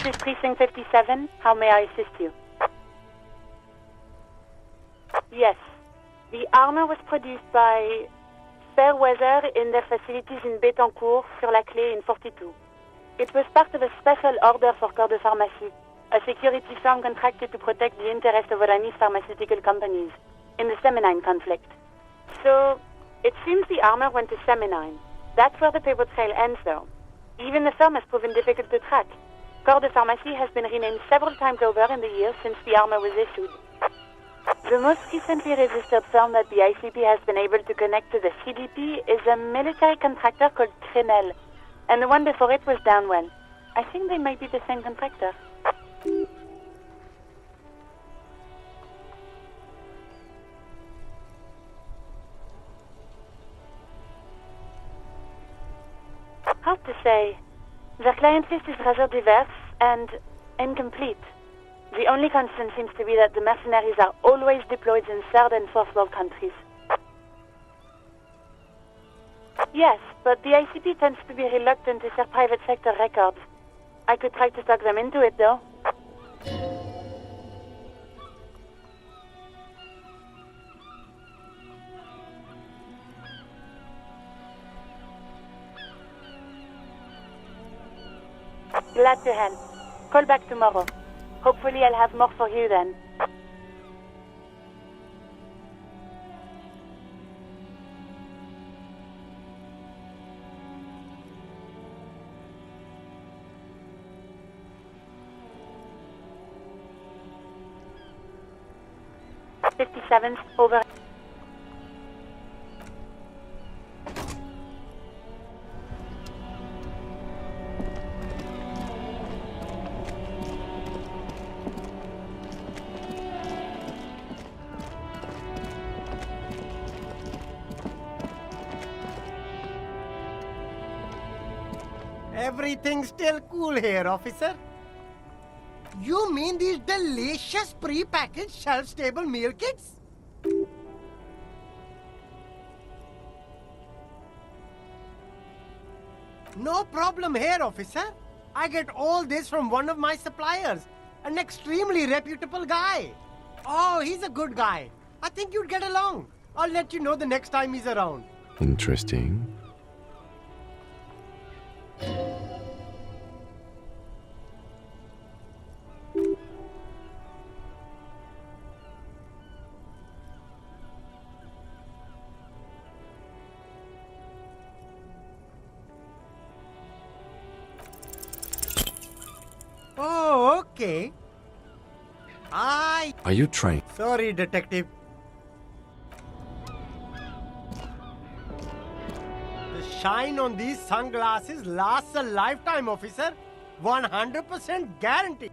This is Precinct 57. How may I assist you? Yes. The armor was produced by Fairweather in their facilities in Bétancourt, sur la Clé in 42. It was part of a special order for Corps de Pharmacie, a security firm contracted to protect the interests of Oranese pharmaceutical companies in the Semenine conflict. So, it seems the armor went to Semenine. That's where the paper trail ends, though. Even the firm has proven difficult to track. Corps de Pharmacie has been renamed several times over in the years since the armor was issued. The most recently registered firm that the ICP has been able to connect to the CDP is a military contractor called Trinell, and the one before it was Downwell. I think they might be the same contractor. Hard to say. Their client list is rather diverse and incomplete. The only constant seems to be that the mercenaries are always deployed in third and fourth world countries. Yes, but the ICP tends to be reluctant to share private sector records. I could try to talk them into it, though. Glad to help. Call back tomorrow. Hopefully I'll have more for you then. '57's over. Everything's still cool here, officer. You mean these delicious pre-packaged shelf-stable meal kits? No problem here, officer. I get all this from one of my suppliers, an extremely reputable guy. Oh, he's a good guy. I think you'd get along. I'll let you know the next time he's around. Interesting. Oh, okay. Are you trying? Sorry, detective. The shine on these sunglasses lasts a lifetime, officer. 100% guarantee.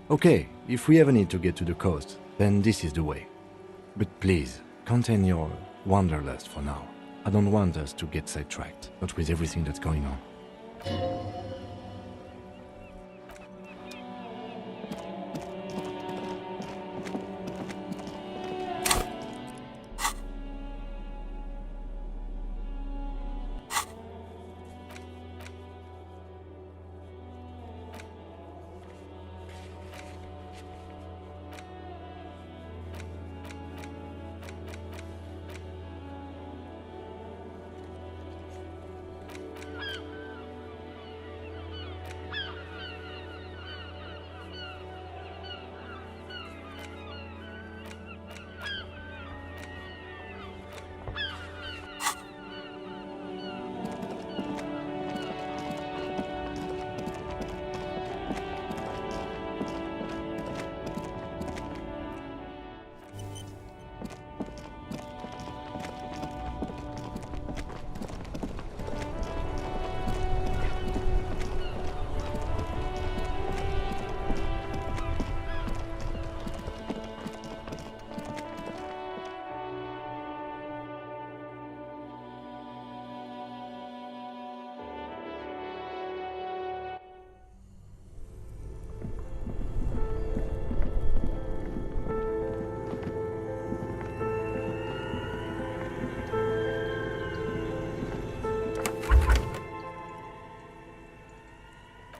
Okay, if we ever need to get to the coast, then this is the way. But please, contain your wanderlust for now. I don't want us to get sidetracked, not with everything that's going on.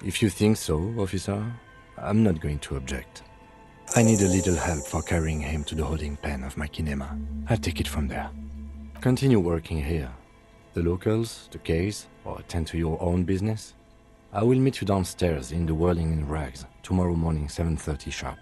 If you think so, officer, I'm not going to object. I need a little help for carrying him to the holding pen of my kinema. I'll take it from there. Continue working here. The locals, the case, or attend to your own business. I will meet you downstairs in the Whirling in Rags tomorrow morning, 7:30 sharp.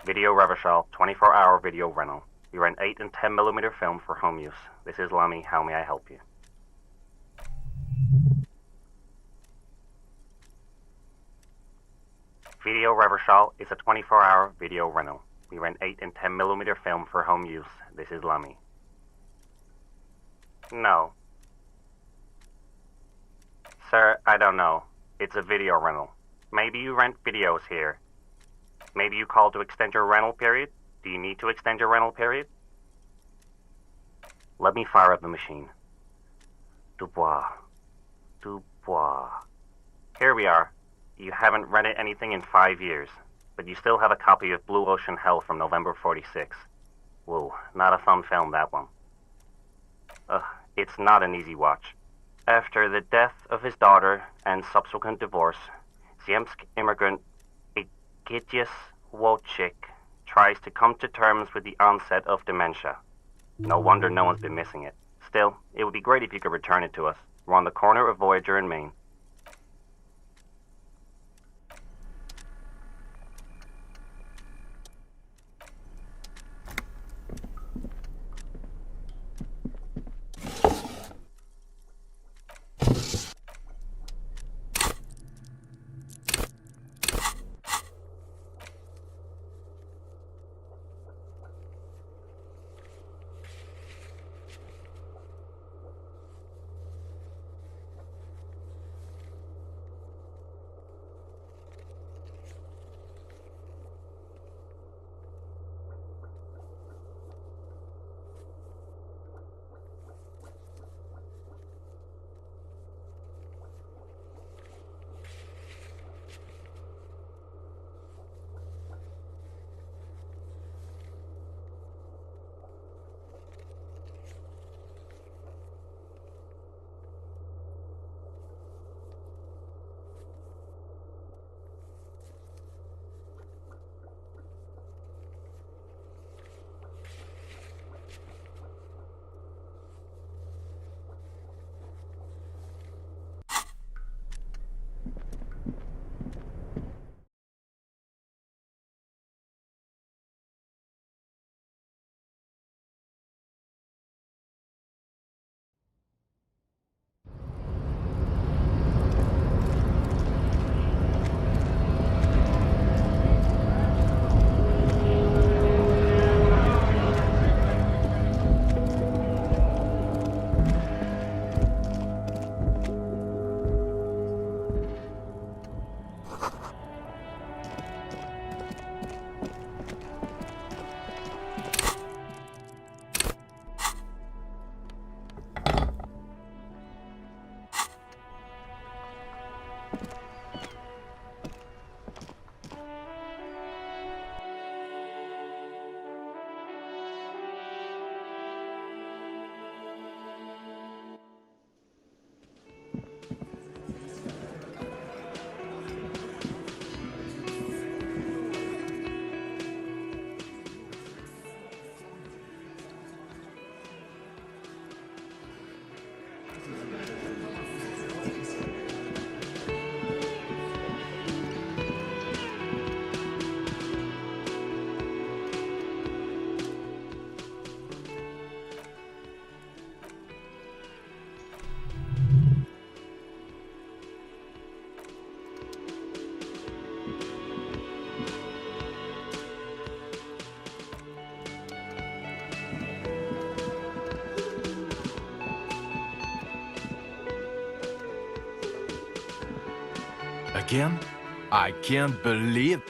Video Reversal, 24-hour video rental. We rent 8 and 10 millimeter film for home use. This is Lamy. How may I help you? Video Reversal is a 24-hour video rental. We rent 8 and 10 millimeter film for home use. This is Lamy. No. Sir, I don't know. It's a video rental. Maybe you rent videos here. Maybe you called to extend your rental period? Do you need to extend your rental period? Let me fire up the machine. Dubois. Dubois. Here we are. You haven't rented anything in 5 years, but you still have a copy of Blue Ocean Hell from November 46. Whoa, not a fun film, that one. It's not an easy watch. After the death of his daughter and subsequent divorce, Ziemsk immigrant Egidius Wojcik tries to come to terms with the onset of dementia. No wonder no one's been missing it. Still, it would be great if you could return it to us. We're on the corner of Voyager and Main. Again? I can't believe...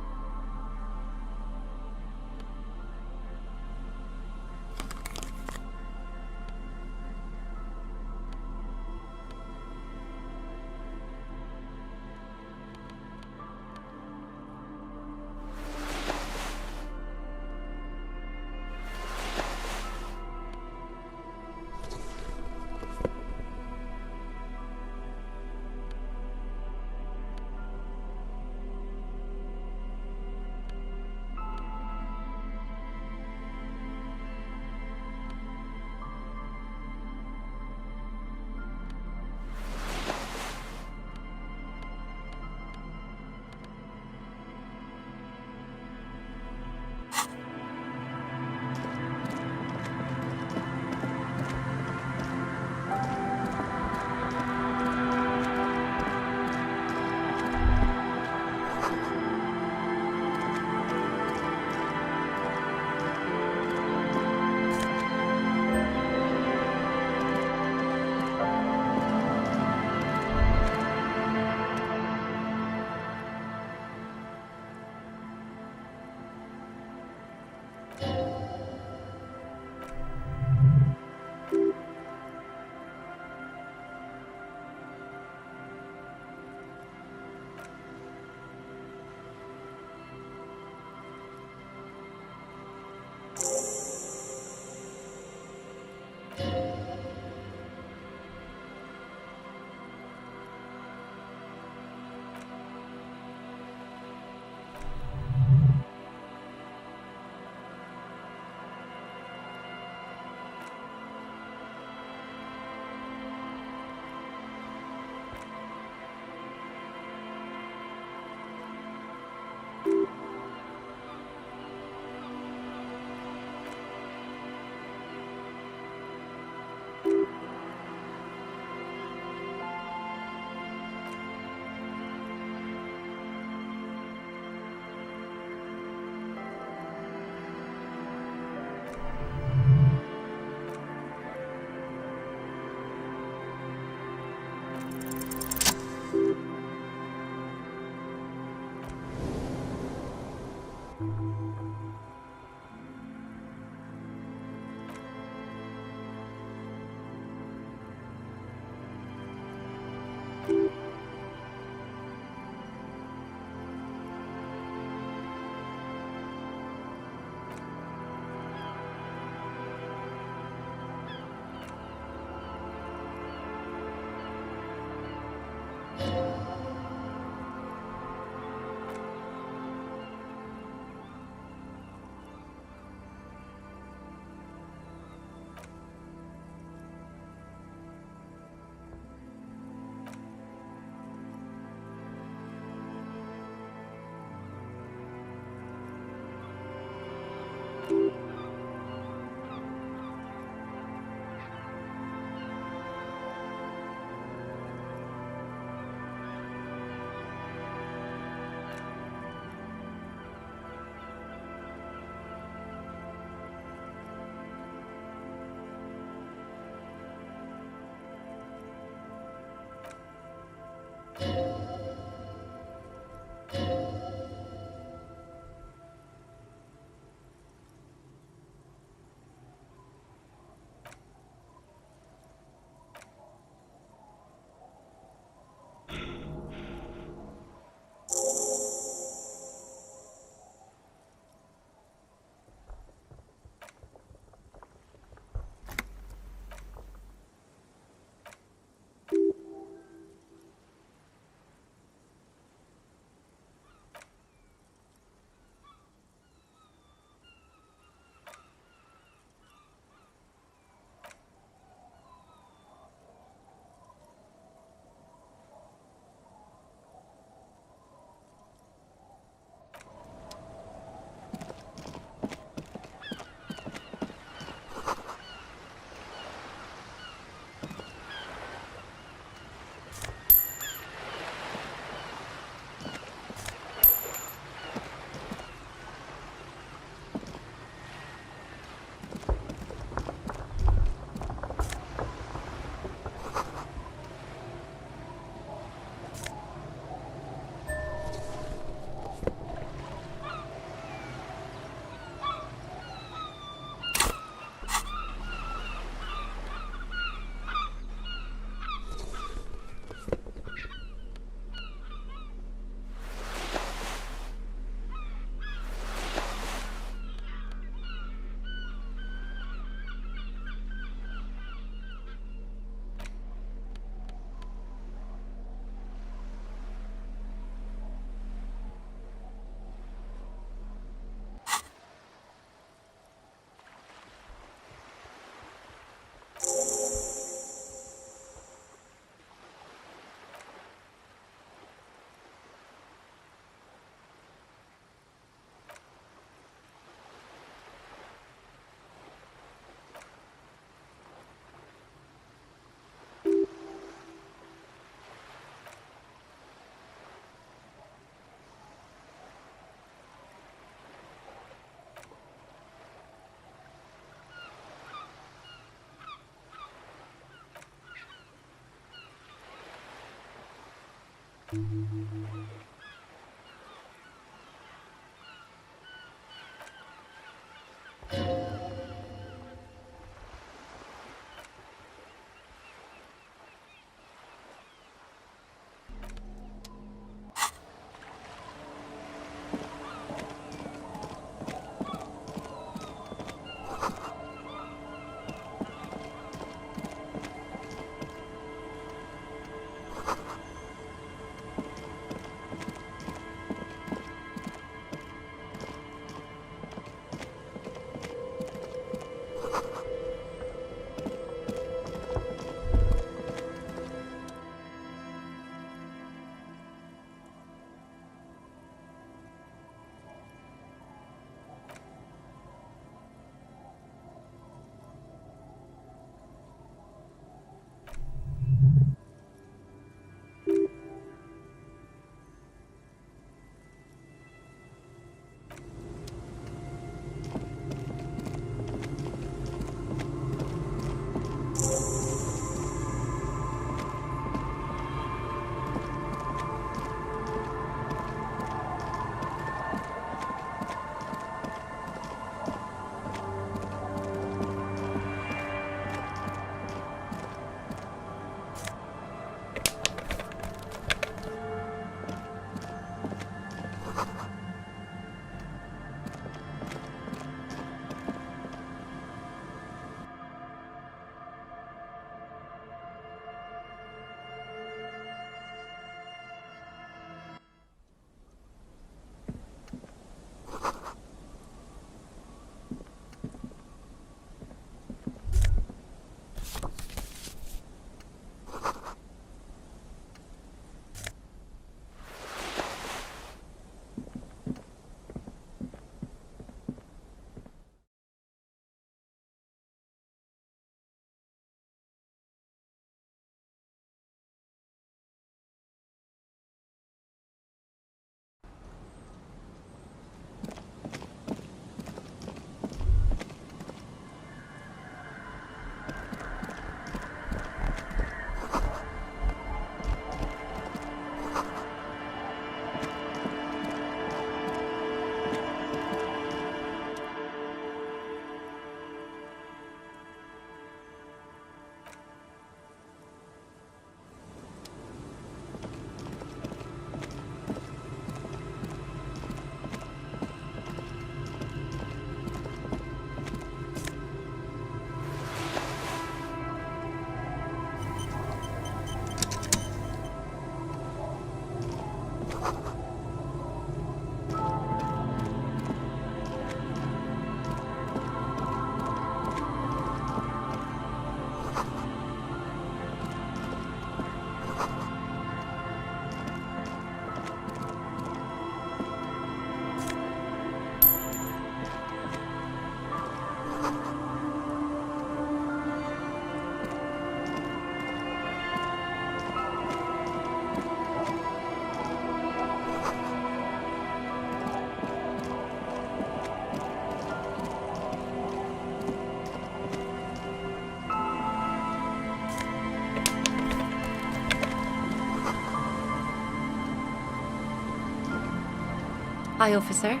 Hi, officer.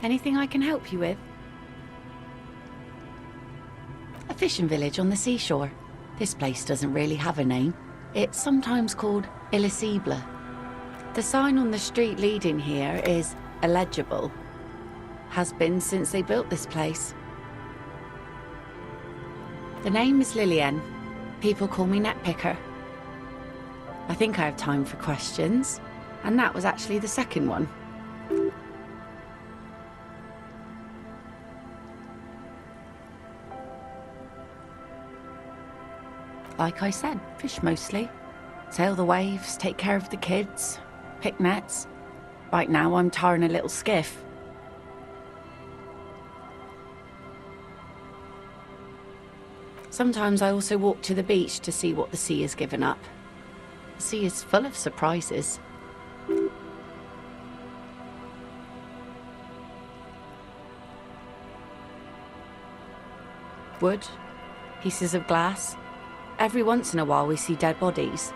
Anything I can help you with? A fishing village on the seashore. This place doesn't really have a name. It's sometimes called Elysium. The sign on the street leading here is illegible. Has been since they built this place. The name is Lillian. People call me Netpicker. I think I have time for questions, and that was actually the second one. Like I said, fish mostly. Sail the waves, take care of the kids, pick nets. Right now I'm tarring a little skiff. Sometimes I also walk to the beach to see what the sea has given up. The sea is full of surprises. Wood, pieces of glass. Every once in a while we see dead bodies.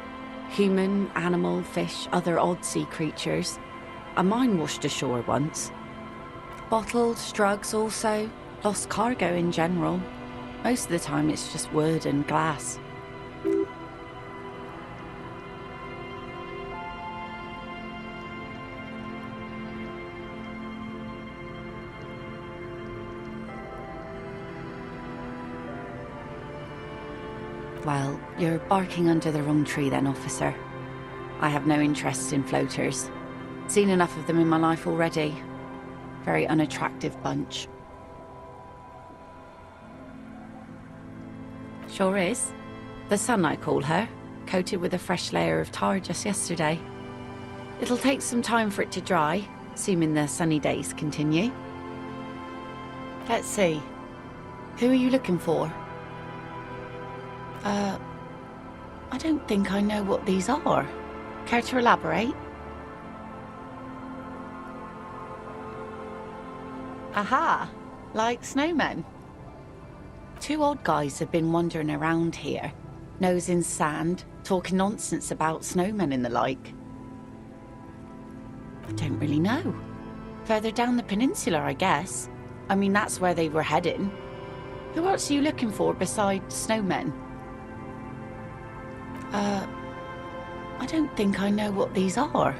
Human, animal, fish, other odd sea creatures. A mine washed ashore once. Bottles, drugs also. Lost cargo in general. Most of the time it's just wood and glass. Well, you're barking under the wrong tree then, officer. I have no interest in floaters. Seen enough of them in my life already. Very unattractive bunch. Sure is. The sun, I call her, coated with a fresh layer of tar just yesterday. It'll take some time for it to dry, assuming the sunny days continue. Let's see. Who are you looking for? I don't think I know what these are. Care to elaborate? Aha! Like snowmen. Two odd guys have been wandering around here, nose in sand, talking nonsense about snowmen and the like. I don't really know. Further down the peninsula, I guess. I mean, that's where they were heading. Who else are you looking for besides snowmen? I don't think I know what these are.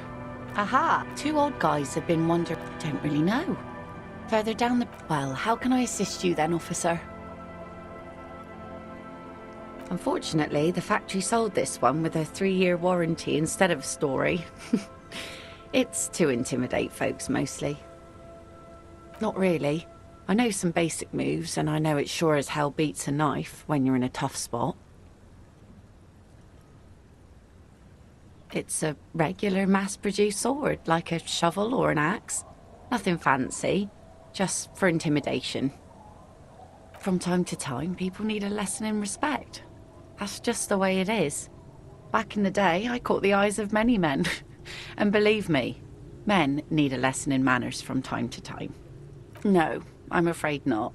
Aha! Two odd guys have been wandering. I don't really know. Further down the... Well, how can I assist you then, officer? Unfortunately, the factory sold this one with a 3-year warranty instead of a story. It's to intimidate folks, mostly. Not really. I know some basic moves, and I know it sure as hell beats a knife when you're in a tough spot. It's a regular mass-produced sword, like a shovel or an axe. Nothing fancy, just for intimidation. From time to time, people need a lesson in respect. That's just the way it is. Back in the day, I caught the eyes of many men. And believe me, men need a lesson in manners from time to time. No, I'm afraid not.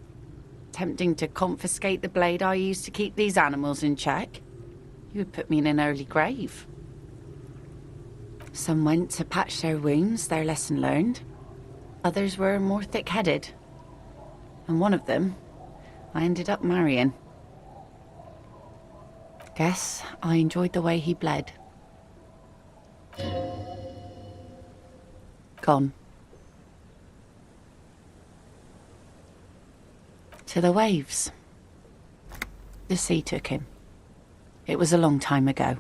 Tempting to confiscate the blade I used to keep these animals in check. You would put me in an early grave. Some went to patch their wounds, their lesson learned. Others were more thick-headed. And one of them, I ended up marrying. Guess I enjoyed the way he bled. Gone. To the waves. The sea took him. It was a long time ago.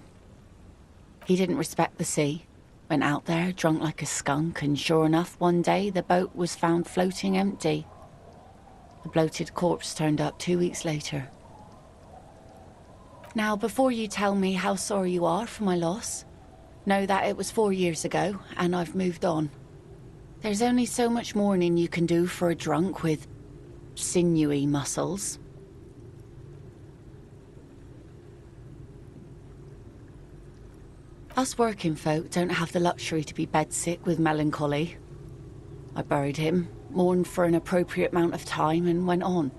He didn't respect the sea. Went out there, drunk like a skunk, and sure enough, one day the boat was found floating empty. The bloated corpse turned up 2 weeks later. Now, before you tell me how sorry you are for my loss, know that it was 4 years ago, and I've moved on. There's only so much mourning you can do for a drunk with sinewy muscles. Us working folk don't have the luxury to be bedsick with melancholy. I buried him, mourned for an appropriate amount of time, and went on.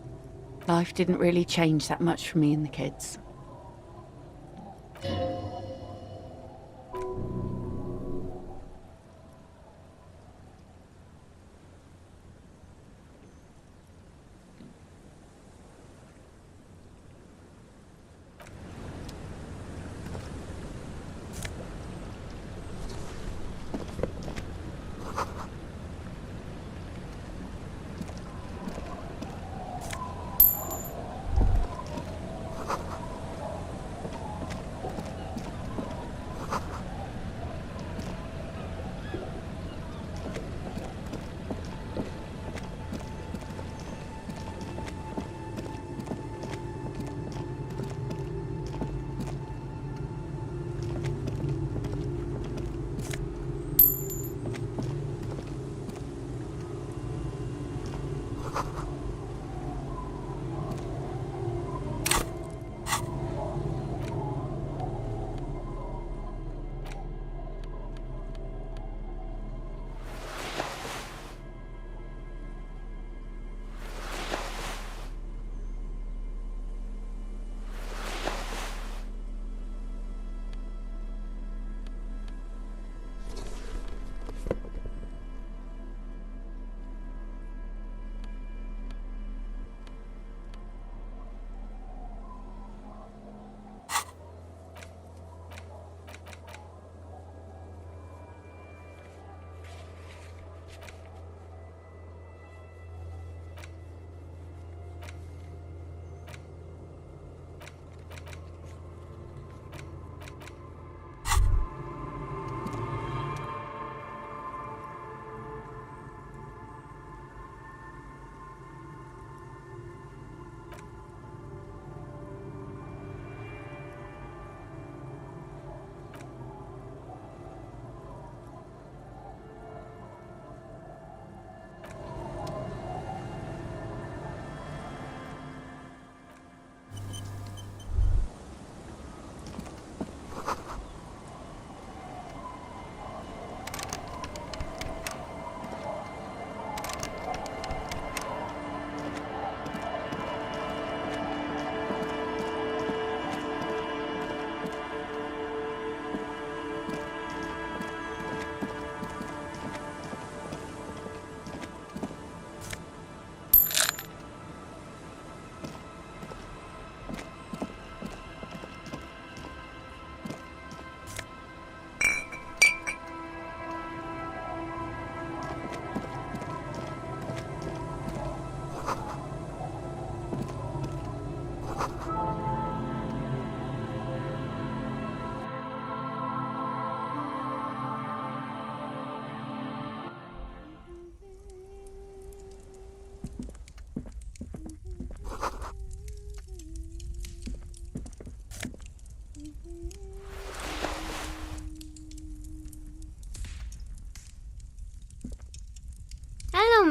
Life didn't really change that much for me and the kids.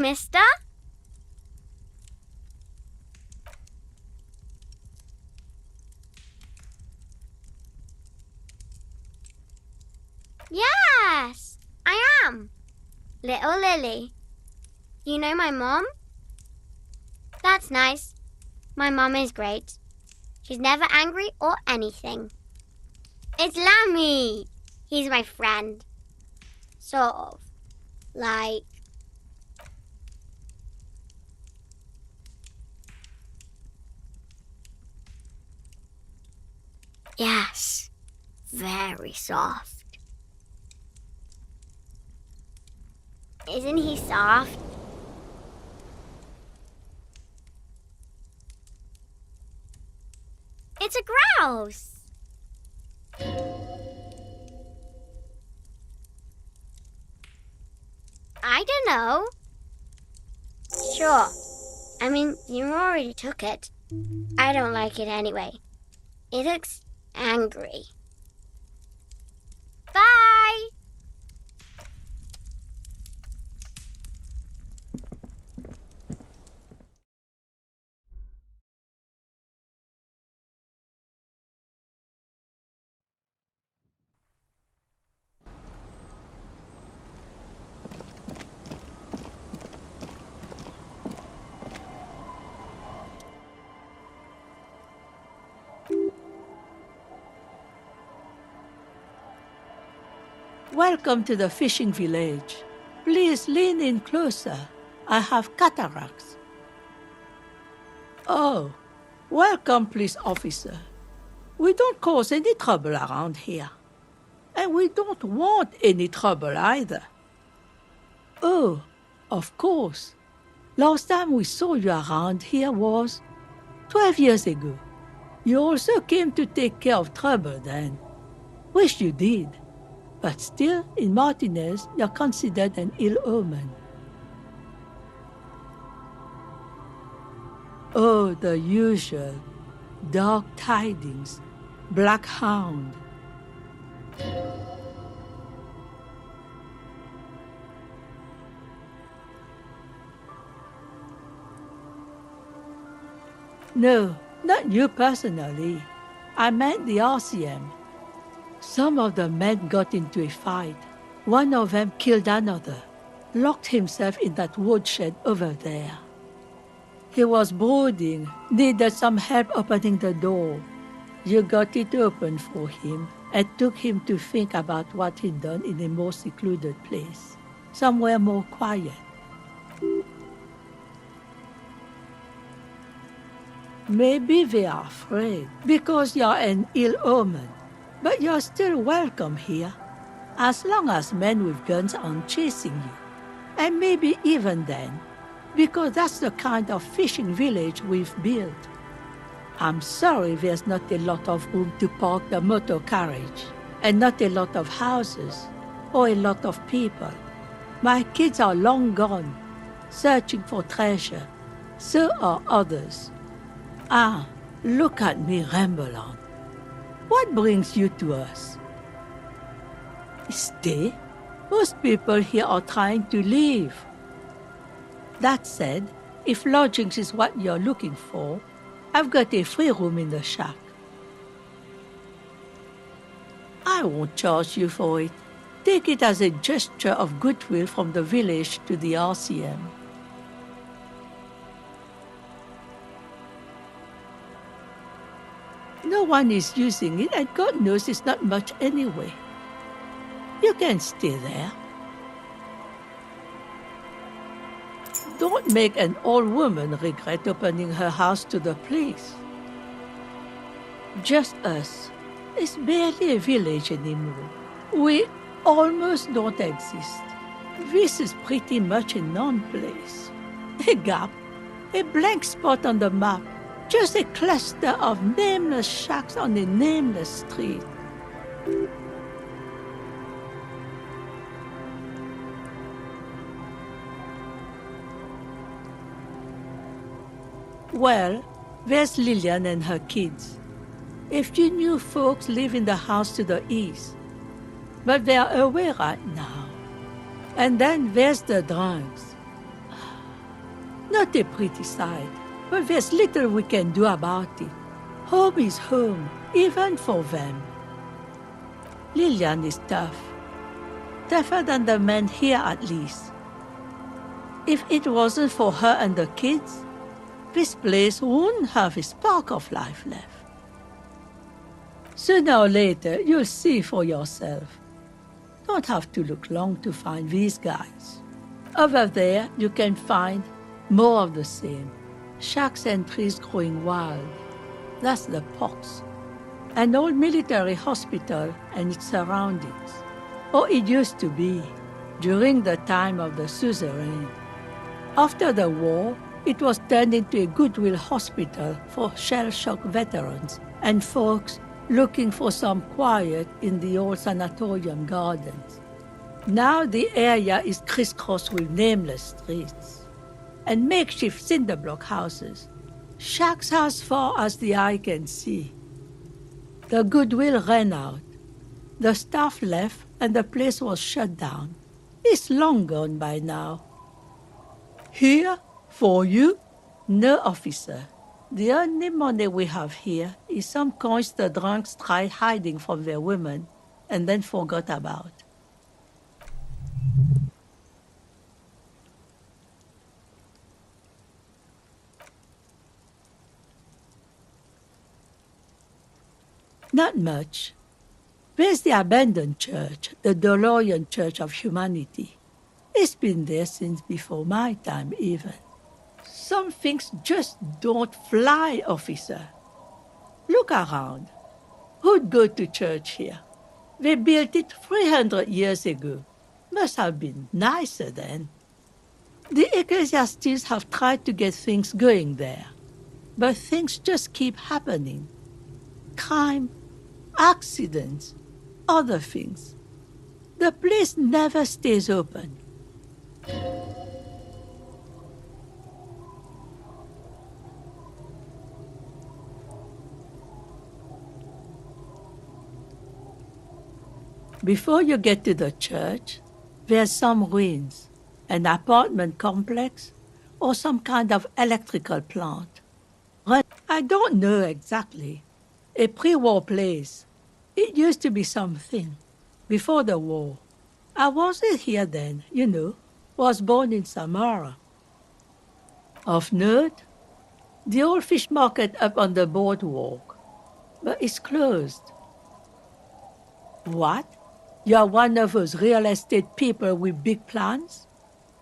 mister. Yes, I am. Little Lily. You know my mom? That's nice. My mom is great. She's never angry or anything. It's Lammy. He's my friend. Sort of. Like... Yes. Very soft. Isn't he soft? It's a grouse. I don't know. Sure. I mean, you already took it. I don't like it anyway. It looks angry. Bye! Welcome to the fishing village. Please lean in closer. I have cataracts. Oh, welcome, police officer. We don't cause any trouble around here. And we don't want any trouble either. Oh, of course. Last time we saw you around here was 12 years ago. You also came to take care of trouble then. Wish you did. But still, in Martinez, you're considered an ill omen. Oh, the usual. Dark tidings. Black hound. No, not you personally. I meant the RCM. Some of the men got into a fight. One of them killed another, locked himself in that woodshed over there. He was brooding, needed some help opening the door. You got it open for him and took him to think about what he'd done in a more secluded place, somewhere more quiet. Maybe they are afraid because you're an ill omen. But you're still welcome here, as long as men with guns aren't chasing you. And maybe even then, because that's the kind of fishing village we've built. I'm sorry there's not a lot of room to park the motor carriage, and not a lot of houses, or a lot of people. My kids are long gone, searching for treasure. So are others. Ah, look at me ramble on. What brings you to us? Stay. Most people here are trying to leave. That said, if lodgings is what you're looking for, I've got a free room in the shack. I won't charge you for it. Take it as a gesture of goodwill from the village to the RCM. No one is using it, and God knows it's not much anyway. You can stay there. Don't make an old woman regret opening her house to the place. Just us. It's barely a village anymore. We almost don't exist. This is pretty much a non-place. A gap, a blank spot on the map. Just a cluster of nameless shacks on a nameless street. Well, there's Lillian and her kids. A few new folks live in the house to the east, but they're away right now. And then there's the drunks. Not a pretty sight, but there's little we can do about it. Home is home, even for them. Lillian is tough. Tougher than the men here, at least. If it wasn't for her and the kids, this place wouldn't have a spark of life left. Sooner or later, you'll see for yourself. Don't have to look long to find these guys. Over there, you can find more of the same. Shacks and trees growing wild. That's the Pox. An old military hospital and its surroundings. Or it used to be, during the time of the suzerain. After the war, it was turned into a goodwill hospital for shell-shock veterans and folks looking for some quiet in the old sanatorium gardens. Now the area is crisscrossed with nameless streets and makeshift cinderblock houses, shacks as far as the eye can see. The goodwill ran out. The staff left and the place was shut down. It's long gone by now. Here, for you? No, officer. The only money we have here is some coins the drunks tried hiding from their women and then forgot about. Not much. There's the abandoned church, the DeLorean Church of Humanity. It's been there since before my time, even. Some things just don't fly, officer. Look around. Who'd go to church here? They built it 300 years ago. Must have been nicer then. The ecclesiastics have tried to get things going there, but things just keep happening. Crime, accidents, other things. The place never stays open. Before you get to the church, there's some ruins, an apartment complex, or some kind of electrical plant. I don't know exactly. A pre-war place. It used to be something. Before the war. I wasn't here then, you know. Was born in Samara. Of note, the old fish market up on the boardwalk. But it's closed. What? You're one of those real estate people with big plans?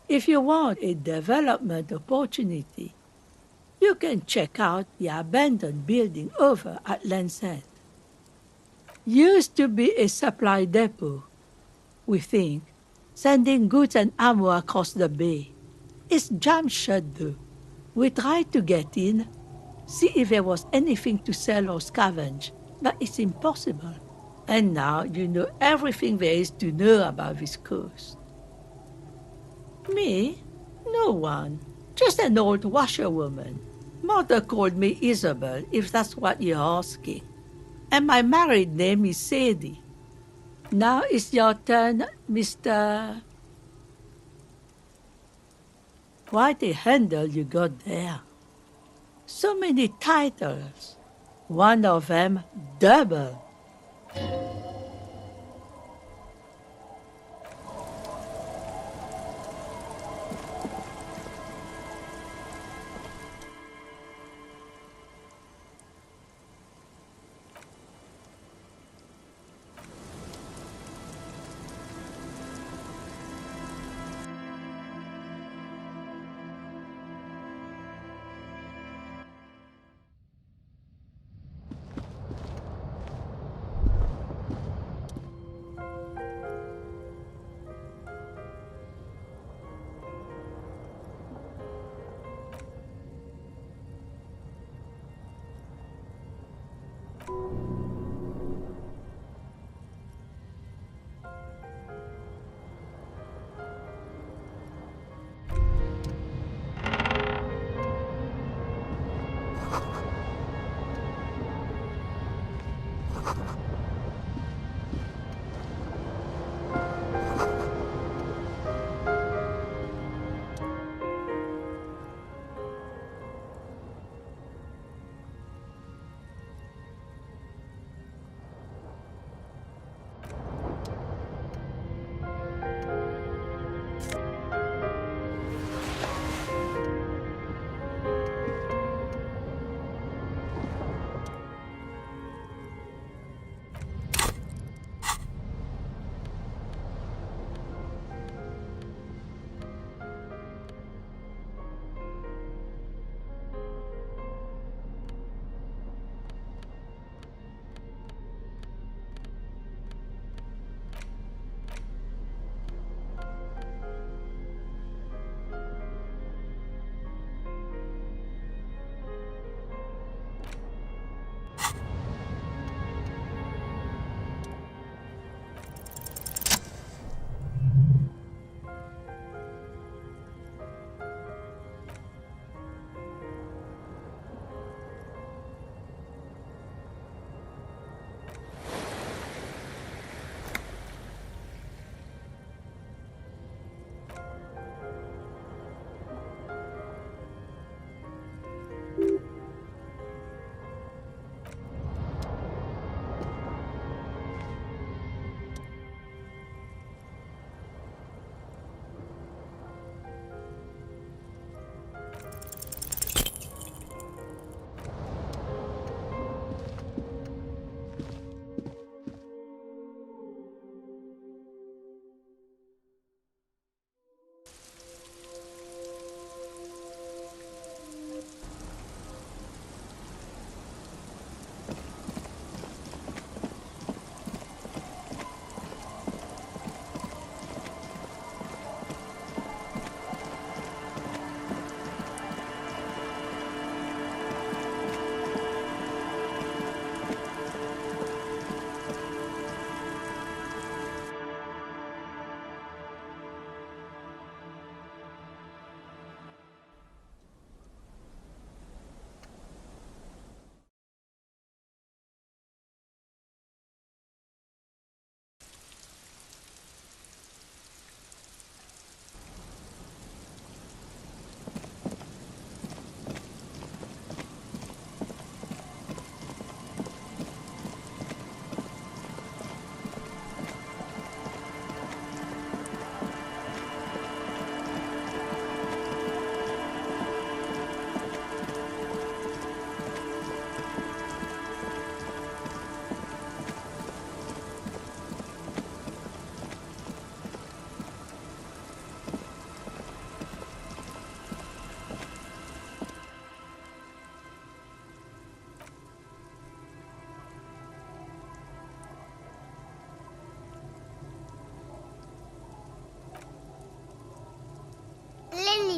If you want a development opportunity, you can check out the abandoned building over at Land's End. Used to be a supply depot, we think, sending goods and ammo across the bay. It's jammed shut though. We tried to get in, see if there was anything to sell or scavenge, but it's impossible. And now you know everything there is to know about this coast. Me? No one. Just an old washerwoman. Mother called me Isabel, if that's what you're asking. And my married name is Sadie. Now it's your turn, Mr. Quite a handle you got there. So many titles. One of them double.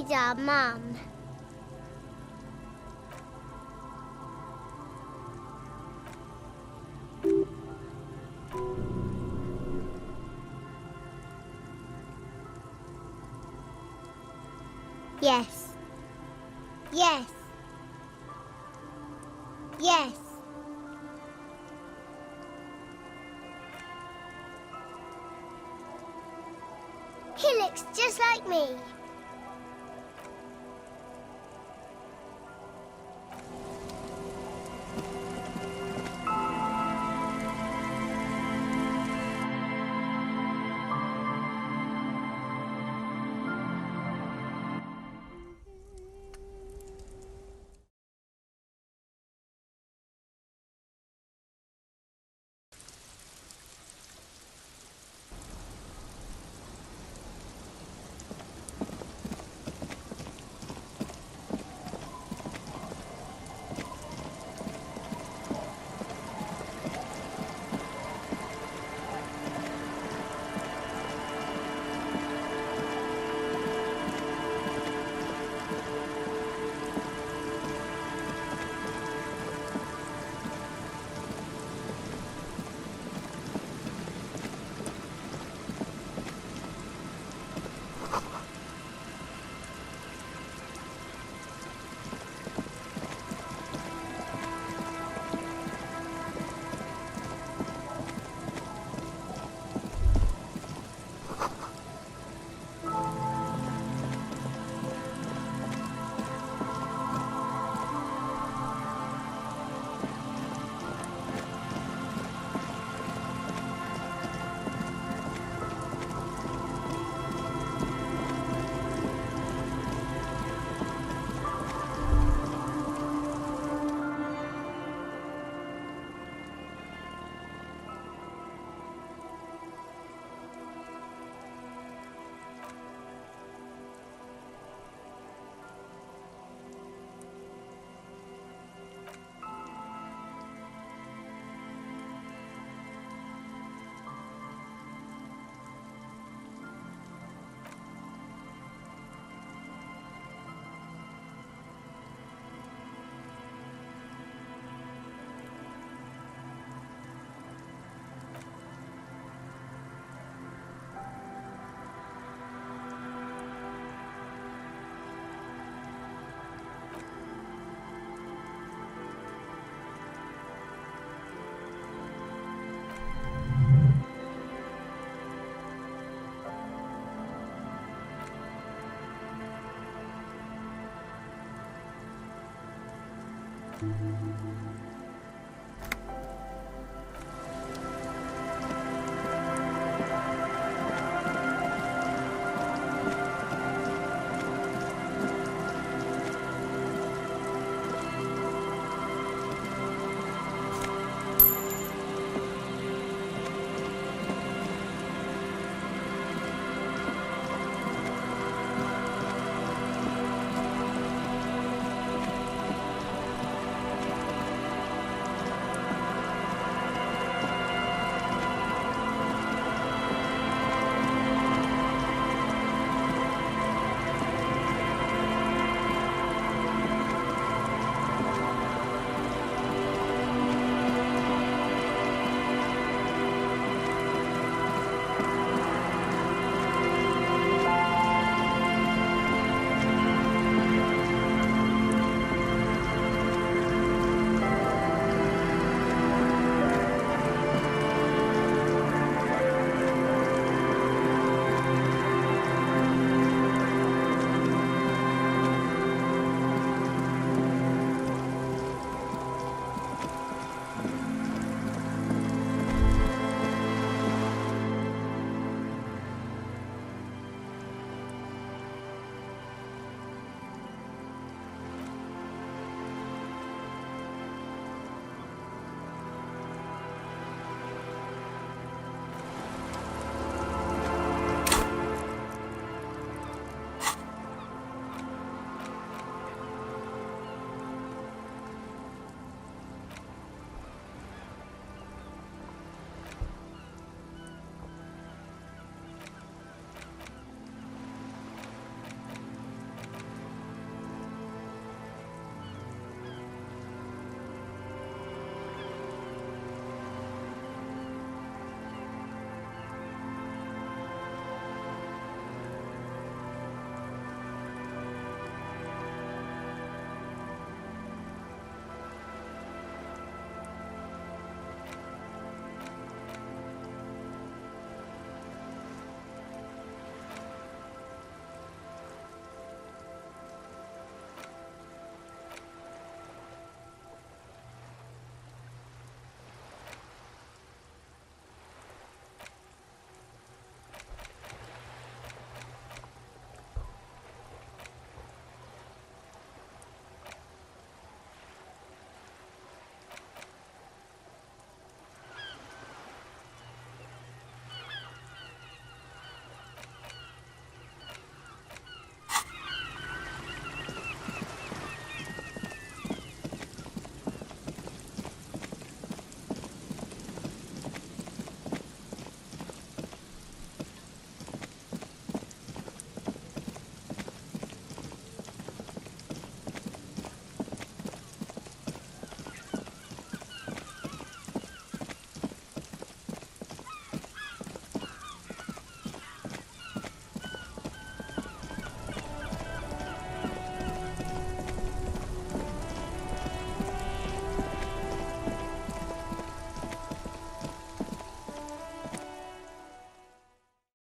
need our mum. Yes. Yes. Yes. He looks just like me.